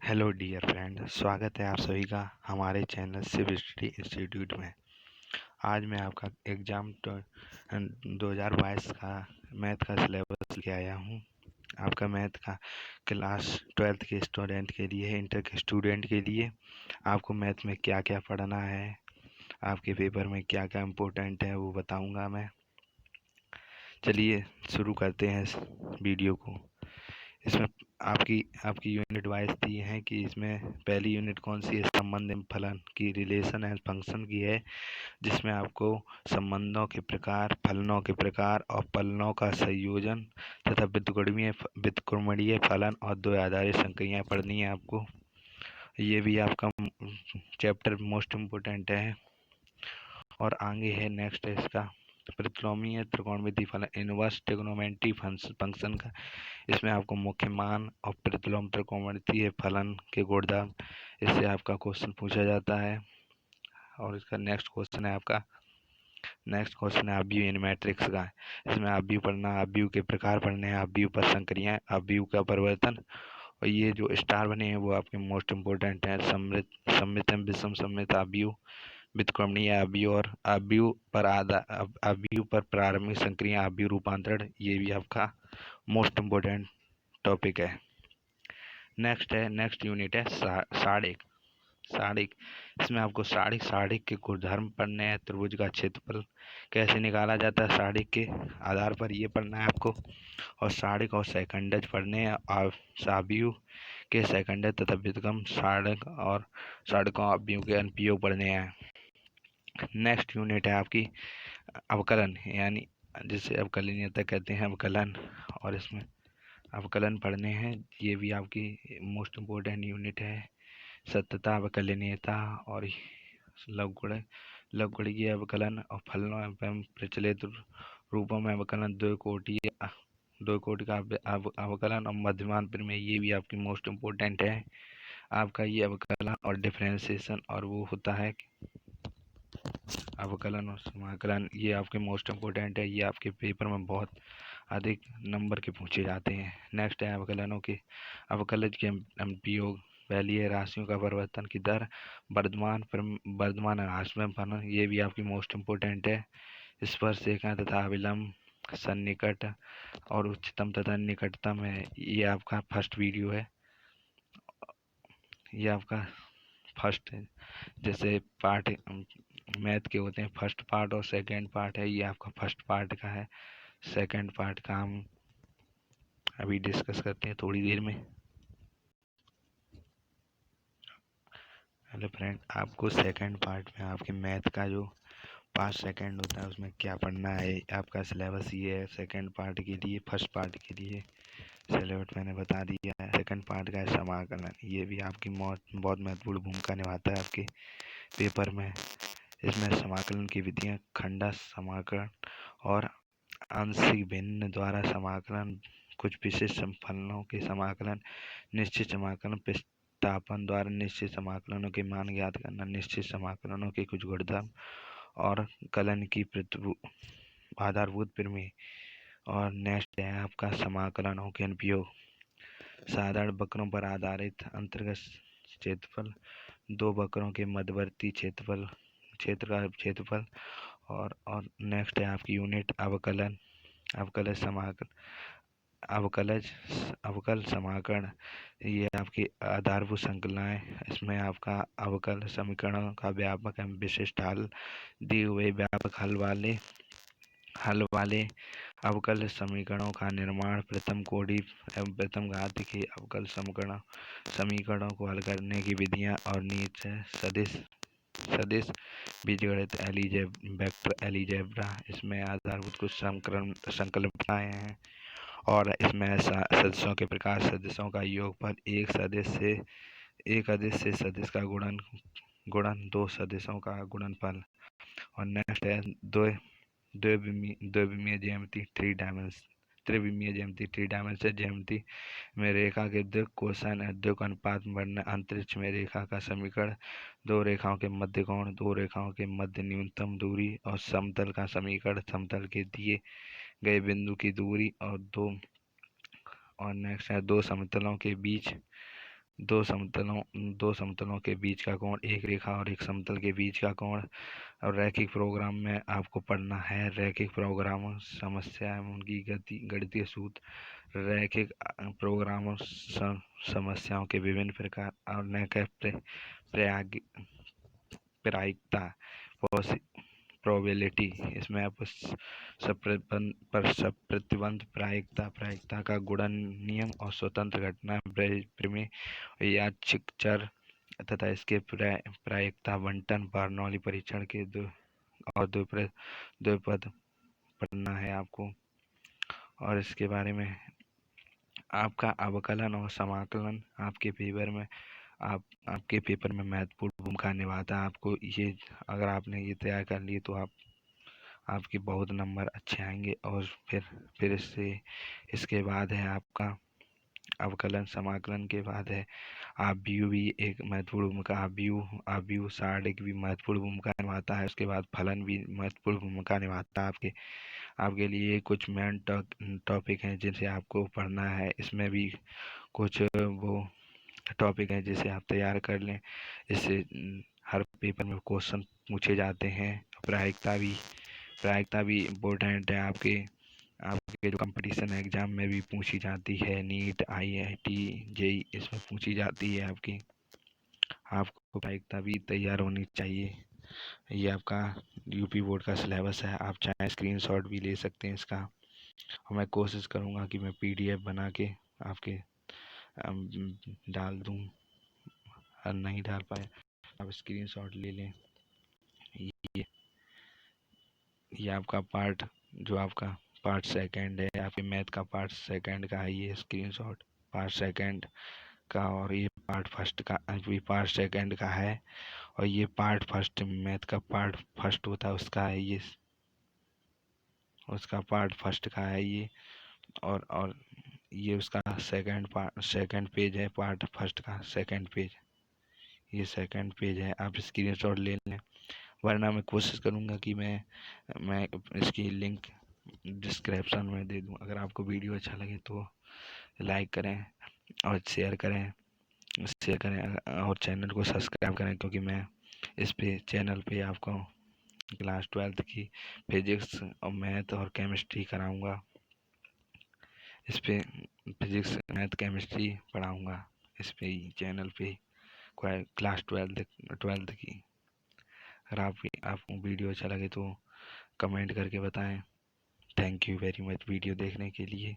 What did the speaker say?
Hello dear friend, स्वागत है आप सभी का हमारे चैनल शिव स्टडी इंस्टीट्यूट में। आज मैं आपका एग्ज़ाम 2022 का मैथ का सिलेबस लेके आया हूँ। आपका मैथ का क्लास 12th के स्टूडेंट के लिए, इंटर के स्टूडेंट के लिए आपको मैथ में क्या क्या पढ़ना है, आपके पेपर में क्या क्या इम्पोर्टेंट है वो बताऊँगा मैं। चलिए शुरू करते हैं इस वीडियो को। इसमें आपकी यूनिट वाइज दी है कि इसमें पहली यूनिट कौन सी है, संबंध एवं फलन की, रिलेशन एंड फंक्शन की है, जिसमें आपको संबंधों के प्रकार, फलनों के प्रकार और फलनों का संयोजन तथा व्युत्क्रमणीय फलन और दो आधारित संक्रियाएं पढ़नी है आपको। ये भी आपका चैप्टर मोस्ट इम्पोर्टेंट है। और आगे है नेक्स्ट है इसका प्रतिलोमीय त्रिकोणमिति फलन, इनवर्स ट्रिग्नोमेट्री फंक्शन का। इसमें आपको मुख्य मान और प्रतिलोम त्रिकोणमितीय फलन के गुणधर्म, इससे आपका क्वेश्चन पूछा जाता है। और इसका नेक्स्ट क्वेश्चन है अपव्यू इन मैट्रिक्स का। इसमें अपव्यू पढ़ना, अपव्यू के प्रकार पढ़ने हैं, अपव्यू पर संक्रियाएं, अपव्यू का परिवर्तन। और ये जो स्टार बने हैं वो आपके मोस्ट इम्पोर्टेंट हैं, सममित विषम सममित अपव्यू, व्युत्क्रमणीय अपव्यू और अपव्यू पर प्रारंभिक संक्रिया अपव्यू रूपांतरण। ये भी आपका मोस्ट इम्पोर्टेंट टॉपिक है। नेक्स्ट यूनिट है साड़िक। इसमें आपको साड़िक के गुणधर्म पढ़ने हैं, त्रिभुज का क्षेत्रफल कैसे निकाला जाता है साड़िक के आधार पर, ये पढ़ना है आपको। और साड़िक और सेकंडज पढ़ने हैं, अपव्यू के सेकंडज तथा व्युत्क्रम साड़िक और साड़िकों अपव्यू के अनुप्रयोग पढ़ने हैं। नेक्स्ट यूनिट है आपकी अवकलन, यानी जिसे अवकलनीयता कहते हैं, अवकलन। और इसमें अवकलन पढ़ने हैं, ये भी आपकी मोस्ट इम्पोर्टेंट यूनिट है। सत्यता, अवकलनीयता और लघुगणकीय अवकलन और फलनों एवं प्रचलित रूपों में अवकलन, दो कोटि का अवकलन और मध्यमान प्रमेय, ये भी आपकी मोस्ट इम्पोर्टेंट है। आपका ये अवकलन और डिफरेंशिएशन और वो होता है अवकलन और समाकलन, ये आपके मोस्ट इम्पोर्टेंट है। ये आपके पेपर में बहुत अधिक नंबर के पूछे जाते हैं। नेक्स्ट है अवकलनों के अवकलज के अनुप्रयोग। पहली है राशियों का परिवर्तन की दर, वर्धमान ह्रासमान फलन, ये भी आपकी मोस्ट इम्पोर्टेंट है। स्पर्शरेखा तथा अभिलंब, सन्निकट और उच्चतम तथा निकटतम है, ये आपका फर्स्ट वीडियो है। ये आपका फर्स्ट है, जैसे पार्ट मैथ के होते हैं फर्स्ट पार्ट और सेकंड पार्ट है, ये आपका फर्स्ट पार्ट का है। सेकंड पार्ट का हम अभी डिस्कस करते हैं थोड़ी देर में। हेलो फ्रेंड, आपको सेकंड पार्ट में आपके मैथ का जो 5 सेकंड होता है उसमें क्या पढ़ना है, आपका सिलेबस ये है। सेकंड पार्ट के लिए, फर्स्ट पार्ट के लिए सिलेबस मैंने बता दिया है। सेकंड पार्ट का है समाकलन, ये भी आपकी बहुत महत्वपूर्ण भूमिका निभाता है आपके पेपर में। इसमें समाकलन की विधियाँ, खंडा समाकलन और आंशिक भिन्न द्वारा समाकलन, कुछ विशेष फलनों के समाकलन, निश्चित समाकलन, प्रतिस्थापन द्वारा निश्चित समाकलनों के मान ज्ञात करना, निश्चित समाकलनों के कुछ गुणधर्म और कलन की आधारभूत प्रमेय। और नेक्स्ट है आपका समाकलनों के अनुप्रयोग। साधारण वक्रों पर आधारित अंतर्गत क्षेत्रफल, दो वक्रों के मध्यवर्ती क्षेत्र का क्षेत्रफल। और नेक्स्ट है आपकी यूनिट अवकल समाकलन, ये आपकी आधारभूत संकलनाएं। इसमें आपका अवकल समीकरणों का व्यापक एवं विशिष्ट हल, दिए हुए व्यापक हल वाले अवकल समीकरणों का निर्माण, प्रथम कोटि एवं प्रथम घात के अवकल समीकरणों को हल करने की विधियां। और नीचे सदिश बीजगणित, वेक्टर एलिजेब्रा, इसमें आधारभूत कुछ संकल्पनाएं हैं। और इसमें सदिशों के प्रकार, सदिशों का योगफल, एक अदिश से सदिश का गुणन, दो सदिशों का गुणनफल। और नेक्स्ट है द्विविमीय ज्यामिति, त्रिविमीय ज्यामिति, 3 डायमेंशनल ज्यामिति में रेखा के द्विक कोसाइन द्विक अनुपात वर्णन, अंतरिक्ष में रेखा का समीकरण, दो रेखाओं के मध्य कोण, दो रेखाओं के मध्य न्यूनतम दूरी और समतल का समीकरण, समतल के दिए गए बिंदु की दूरी और नेक्स्ट है दो समतलों के बीच दो समतलों के बीच का कोण, एक रेखा और एक समतल के बीच का कोण। और रैखिक प्रोग्राम में आपको पढ़ना है रैखिक प्रोग्राम समस्या एवं उनकी गणितीय सूत्र, रैखिक प्रोग्राम समस्याओं के विभिन्न प्रकार और प्रायिकता, प्रोबेबिलिटी। इसमें आपको प्रतिबंध, प्रायिकता का गुणन नियम और स्वतंत्र घटना प्रमेय, यादृच्छिक चर तथा इसके प्रायिकता बंटन, बर्नौली परीक्षण के द्विपद पढ़ना है आपको। और इसके बारे में आपका अवकलन और समाकलन आपके पेपर में महत्वपूर्ण भूमिका निभाता है। आपको ये, अगर आपने ये तैयार कर लिए तो आपके बहुत नंबर अच्छे आएंगे। और फिर इसके बाद है आपका अवकलन समाकलन के बाद है आव्यूह भी एक महत्वपूर्ण भूमिका, आव्यूह सारणी भी महत्वपूर्ण भूमिका निभाता है। उसके बाद फलन भी महत्वपूर्ण भूमिका निभाता है। आपके लिए कुछ मेन टॉपिक हैं जिनसे आपको पढ़ना है। इसमें भी कुछ वो टॉपिक हैं जिसे आप तैयार कर लें। इससे हर पेपर में क्वेश्चन पूछे जाते हैं। प्रायिकता भी इम्पोर्टेंट है। आपके जो कंपटीशन एग्जाम में भी पूछी जाती है, नीट, IIT, JEE, इसमें पूछी जाती है। आपको प्रायिकता भी तैयार होनी चाहिए। ये आपका यूपी बोर्ड का सिलेबस है। आप चाहे स्क्रीनशॉट भी ले सकते हैं इसका। और मैं कोशिश करूँगा कि मैं PDF बना के आपके डाल दूँ। और नहीं डाल पाए आप स्क्रीनशॉट ले लें। ये आपका पार्ट सेकंड है। आपके मैथ का पार्ट सेकंड का है ये स्क्रीनशॉट, पार्ट सेकंड का। और ये पार्ट फर्स्ट का भी पार्ट सेकंड का है। और ये पार्ट फर्स्ट, मैथ का पार्ट फर्स्ट होता है उसका है ये, उसका पार्ट फर्स्ट का है ये। और ये उसका सेकंड पेज है, पार्ट फर्स्ट का सेकंड पेज, ये सेकंड पेज है। आप स्क्रीनशॉट ले लें, वरना मैं कोशिश करूँगा कि मैं इसकी लिंक डिस्क्रिप्शन में दे दूँ। अगर आपको वीडियो अच्छा लगे तो लाइक करें और शेयर करें और चैनल को सब्सक्राइब करें, क्योंकि मैं इस चैनल पे आपको क्लास 12th की फिजिक्स और मैथ और केमिस्ट्री कराऊंगा। इस पे फिजिक्स, मैथ, केमिस्ट्री पढ़ाऊंगा इस पे ही चैनल पे, क्लास 12th की। अगर आपको वीडियो अच्छा लगे तो कमेंट करके बताएं। Thank you very much video देखने के लिए।